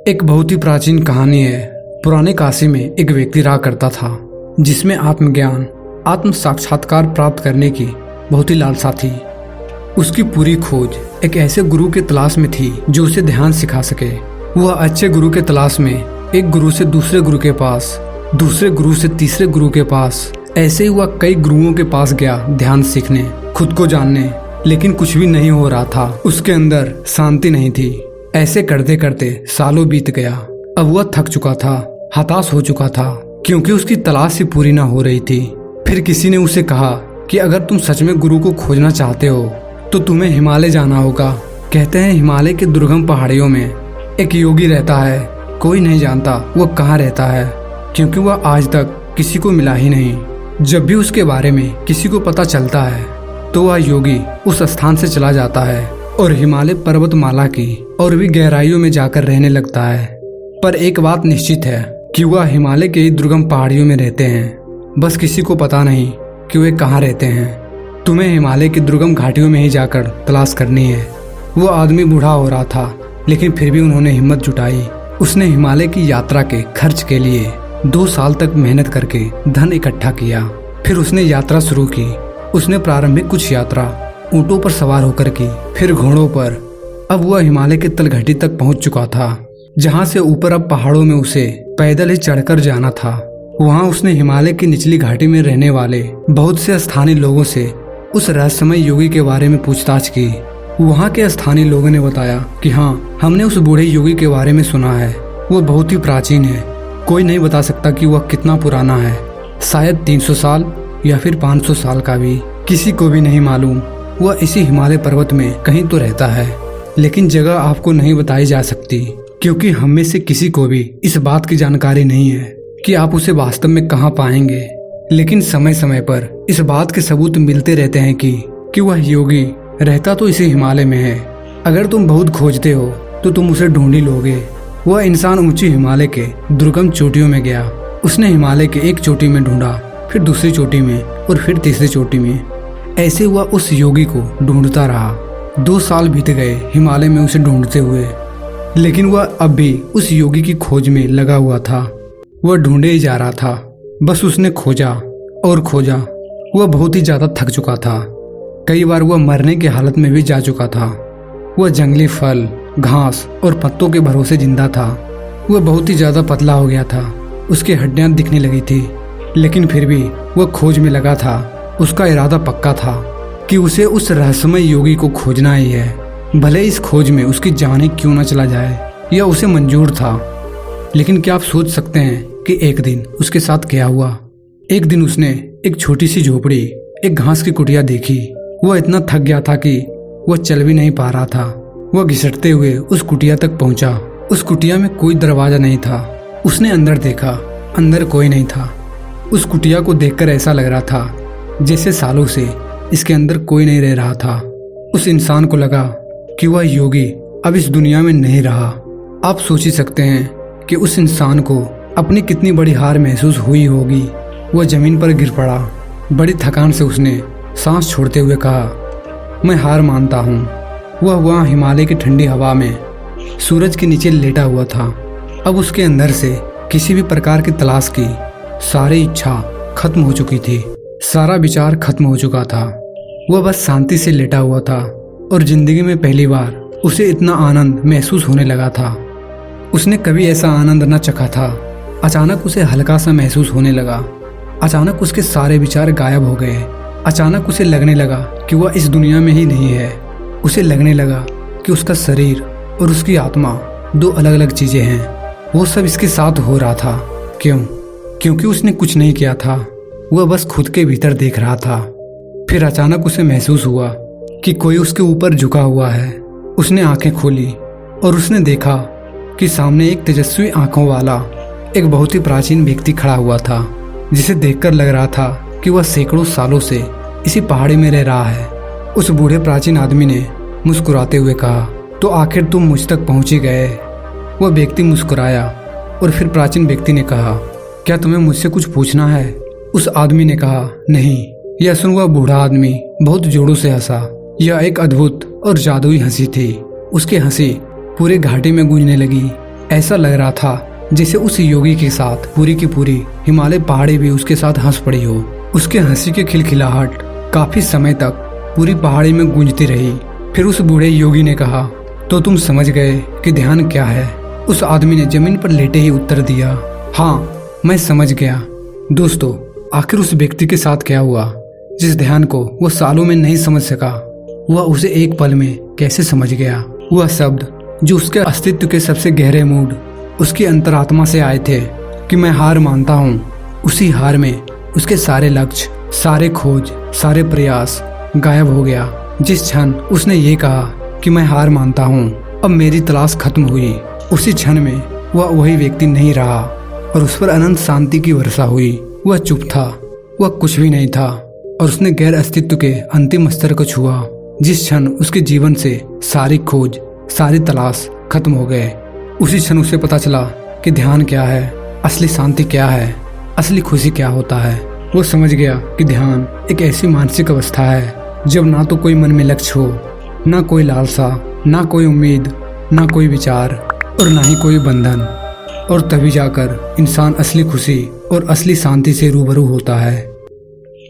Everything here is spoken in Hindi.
एक बहुत ही प्राचीन कहानी है। पुराने काशी में एक व्यक्ति रहा करता था जिसमें आत्मज्ञान, आत्म साक्षात्कार प्राप्त करने की बहुत ही लालसा थी। उसकी पूरी खोज एक ऐसे गुरु के तलाश में थी जो उसे ध्यान सिखा सके। वह अच्छे गुरु के तलाश में एक गुरु से दूसरे गुरु के पास, दूसरे गुरु से तीसरे गुरु के पास, ऐसे ही वह कई गुरुओं के पास गया ध्यान सीखने, खुद को जानने, लेकिन कुछ भी नहीं हो रहा था। उसके अंदर शांति नहीं थी। ऐसे करते करते सालों बीत गया। अब वह थक चुका था, हताश हो चुका था, क्योंकि उसकी तलाश ही पूरी ना हो रही थी। फिर किसी ने उसे कहा कि अगर तुम सच में गुरु को खोजना चाहते हो तो तुम्हें हिमालय जाना होगा। कहते हैं हिमालय के दुर्गम पहाड़ियों में एक योगी रहता है। कोई नहीं जानता वह कहाँ रहता है, क्योंकि वह आज तक किसी को मिला ही नहीं। जब भी उसके बारे में किसी को पता चलता है तो वह योगी उस स्थान से चला जाता है और हिमालय पर्वतमाला की और भी गहराइयों में जाकर रहने लगता है। पर एक बात निश्चित है कि वह हिमालय के ही दुर्गम पहाड़ियों में रहते हैं। बस किसी को पता नहीं कि वे कहाँ रहते हैं। तुम्हें हिमालय की दुर्गम घाटियों में ही जाकर तलाश करनी है। वो आदमी बूढ़ा हो रहा था, लेकिन फिर भी उन्होंने हिम्मत जुटाई। उसने हिमालय की यात्रा के खर्च के लिए 2 साल तक मेहनत करके धन इकट्ठा किया। फिर उसने यात्रा शुरू की। उसने प्रारंभिक कुछ यात्रा ऊंटों पर सवार होकर की, फिर घोड़ों पर। अब वह हिमालय के तलघटी तक पहुंच चुका था, जहां से ऊपर अब पहाड़ों में उसे पैदल ही चढ़कर जाना था। वहां उसने हिमालय की निचली घाटी में रहने वाले बहुत से स्थानीय लोगों से उस रहस्यमय योगी के बारे में पूछताछ की। वहां के स्थानीय लोगों ने बताया कि हाँ, हमने उस बूढ़े योगी के बारे में सुना है। वो बहुत ही प्राचीन है। कोई नहीं बता सकता कि वह कितना पुराना है। शायद 300 साल या फिर 500 साल का भी, किसी को भी नहीं मालूम। वह इसी हिमालय पर्वत में कहीं तो रहता है, लेकिन जगह आपको नहीं बताई जा सकती, क्योंकि हम में से किसी को भी इस बात की जानकारी नहीं है कि आप उसे वास्तव में कहाँ पाएंगे। लेकिन समय समय पर इस बात के सबूत मिलते रहते हैं कि वह योगी रहता तो इसी हिमालय में है। अगर तुम बहुत खोजते हो तो तुम उसे ढूंढ ही लोगे। वह इंसान ऊंची हिमालय के दुर्गम चोटियों में गया। उसने हिमालय के एक चोटी में ढूंढा, फिर दूसरी चोटी में और फिर तीसरी चोटी में। ऐसे वह उस योगी को ढूंढता रहा। 2 साल बीत गए हिमालय में उसे ढूंढते हुए, लेकिन वह अब भी उस योगी की खोज में लगा हुआ था। वह ढूंढे ही जा रहा था। बस उसने खोजा और खोजा। वह बहुत ही ज्यादा थक चुका था। कई बार वह मरने की हालत में भी जा चुका था। वह जंगली फल, घास और पत्तों के भरोसे जिंदा था। वह बहुत ही ज्यादा पतला हो गया था। उसकी हड्डियां दिखने लगी थी, लेकिन फिर भी वह खोज में लगा था। उसका इरादा पक्का था कि उसे उस रहस्यमय योगी को खोजना ही है, भले इस खोज में उसकी जान ही क्यों न चला जाए। यह उसे मंजूर था। लेकिन क्या आप सोच सकते हैं कि एक दिन उसके साथ क्या हुआ? एक दिन उसने एक छोटी सी झोपड़ी, एक घास की कुटिया देखी। वह इतना थक गया था कि वह चल भी नहीं पा रहा था। वह घिसटते हुए उस कुटिया तक पहुंचा। उस कुटिया में कोई दरवाजा नहीं था। उसने अंदर देखा, अंदर कोई नहीं था। उस कुटिया को देखकर ऐसा लग रहा था जैसे सालों से इसके अंदर कोई नहीं रह रहा था। उस इंसान को लगा कि वह योगी अब इस दुनिया में नहीं रहा। आप सोच ही सकते हैं कि उस इंसान को अपनी कितनी बड़ी हार महसूस हुई होगी। वह जमीन पर गिर पड़ा। बड़ी थकान से उसने सांस छोड़ते हुए कहा, मैं हार मानता हूँ। वह वहाँ हिमालय की ठंडी हवा में सूरज के नीचे लेटा हुआ था। अब उसके अंदर से किसी भी प्रकार की तलाश की सारी इच्छा खत्म हो चुकी थी। सारा विचार खत्म हो चुका था। वह बस शांति से लेटा हुआ था और जिंदगी में पहली बार उसे इतना आनंद महसूस होने लगा था। उसने कभी ऐसा आनंद न चखा था। अचानक उसे हल्का सा महसूस होने लगा। अचानक उसके सारे विचार गायब हो गए। अचानक उसे लगने लगा कि वह इस दुनिया में ही नहीं है। उसे लगने लगा कि उसका शरीर और उसकी आत्मा 2 अलग अलग चीजें हैं। वो सब इसके साथ हो रहा था। क्यों? क्योंकि उसने कुछ नहीं किया था। वह बस खुद के भीतर देख रहा था। फिर अचानक उसे महसूस हुआ कि कोई उसके ऊपर झुका हुआ है। उसने आंखें खोली और उसने देखा कि सामने एक तेजस्वी आंखों वाला एक बहुत ही प्राचीन व्यक्ति खड़ा हुआ था, जिसे देखकर लग रहा था कि वह सैकड़ों सालों से इसी पहाड़ी में रह रहा है। उस बूढ़े प्राचीन आदमी ने मुस्कुराते हुए कहा, तो आखिर तुम मुझ तक पहुंच ही गए। वह व्यक्ति मुस्कुराया और फिर प्राचीन व्यक्ति ने कहा, क्या तुम्हें मुझसे कुछ पूछना है? उस आदमी ने कहा, नहीं। यह सुन वह बूढ़ा आदमी बहुत जोरों से हंसा। यह एक अद्भुत और जादुई हंसी थी। उसकी हंसी पूरे घाटी में गूंजने लगी। ऐसा लग रहा था जैसे उस योगी के साथ पूरी की पूरी हिमालय पहाड़ी भी उसके साथ हंस पड़ी हो। उसके हंसी की खिलखिलाहट काफी समय तक पूरी पहाड़ी में गूंजती रही। फिर उस बूढ़े योगी ने कहा, तो तुम समझ गए कि ध्यान क्या है? उस आदमी ने जमीन पर लेटे ही उत्तर दिया, हाँ मैं समझ गया। दोस्तों, आखिर उस व्यक्ति के साथ क्या हुआ जिस ध्यान को वो सालों में नहीं समझ सका, वह उसे एक पल में कैसे समझ गया? वह शब्द जो उसके अस्तित्व के सबसे गहरे मूड उसकी अंतरात्मा से आए थे कि मैं हार मानता हूँ, उसी हार में उसके सारे लक्ष्य, सारे खोज, सारे प्रयास गायब हो गया। जिस क्षण उसने ये कहा कि मैं हार मानता हूँ, अब मेरी तलाश खत्म हुई, उसी क्षण में वह वही व्यक्ति नहीं रहा और उस पर अनंत शांति की वर्षा हुई। वह चुप था, वह कुछ भी नहीं था और उसने गैर अस्तित्व के अंतिम स्तर को छुआ। जिस क्षण उसके जीवन से सारी खोज, सारी तलाश खत्म हो गए, उसी क्षण उसे पता चला कि ध्यान क्या है, असली शांति क्या है, असली खुशी क्या होता है। वो समझ गया कि ध्यान एक ऐसी मानसिक अवस्था है जब ना तो कोई मन में लक्ष्य हो, ना कोई लालसा, ना कोई उम्मीद, ना कोई विचार और ना ही कोई बंधन, और तभी जाकर इंसान असली खुशी और असली शांति से रूबरू होता है।